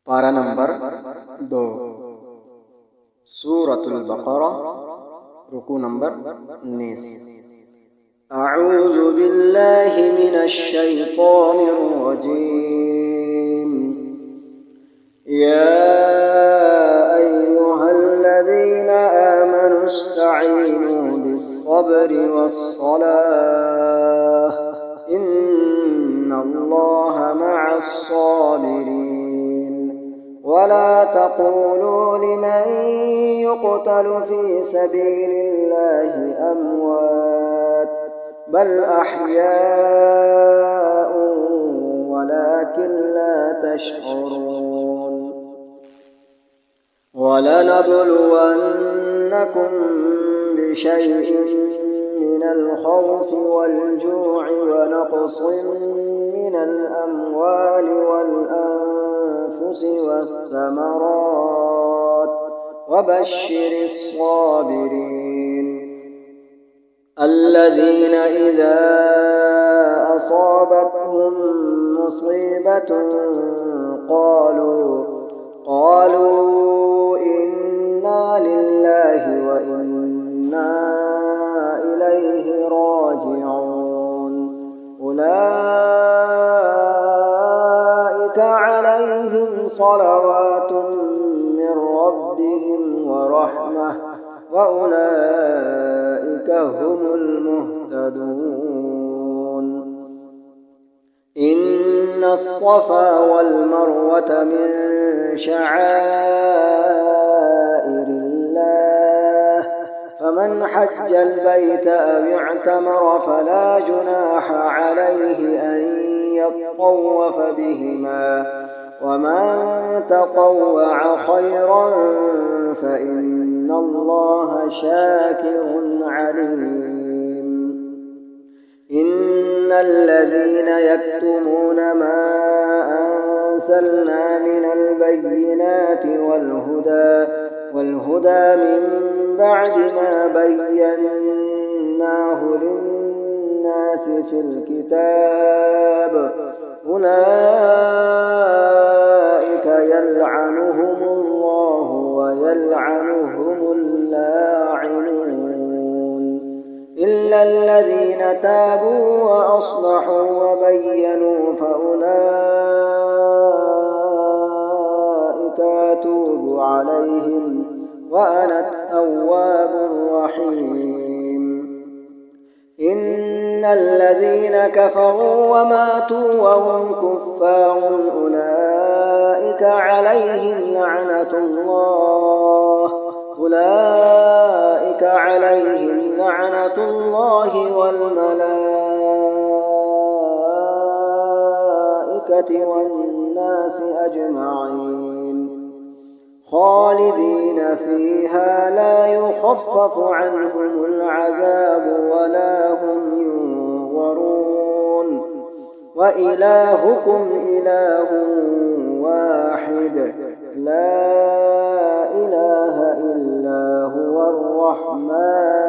पारा नंबर 2 सूरतुल बकरा रुकू नंबर 19। अऊज़ु बिल्लाहि मिनश शैतानिर रजीम। या अय्युहल्लज़ीना आमनु इस्तईनु बिस्सब्रि वस्सलाह इन्नल्लाहा मअस्साबिरीन। वला तक़ूलू लिमन युक़तलु फ़ी सबीलिल्लाहि अमवात बल अह्याउन वलाकिन ला तशऊरून। वलनबलुवन्नकुम बिशैइन मिनल खौफ़ि वल्जू'i वनक़्सिन मिनल अम्वालि वल अन्फुसि वस्समरात वबश्शिरिस साबिरीन। الذين إذا أصابتهم مصيبة قالوا إنا لله وإنا إليه راجعون أولئك عليهم صلوات من ربهم ورحمة وأولئك هم المهتدون. إن الصفا والمروة من شعائر الله فمن حج البيت أو اعتمر فلا جناح عليه أن يطوف بهما ومن تطوع خيرا فإن الله شاكر عليم. إن الذين يكتمون ما أنزلنا من البينات والهدى من بعد ما بيناه للناس في الكتاب أولئك يلعنهم الله ويلعنهم اللاعنون إلا الذين تابوا وأصلحوا وبينوا فأولئك أتوب عليهم وأنا التواب الرحيم. إن الذين كفروا وماتوا وهم كفار أولئك عليهم لعنة الله والملائكة والناس أجمعين خالدين فيها لا يخفف عنهم العذاب ولا هم ينظرون. وإلهكم إله واحد لا إله إلا هو الرحمن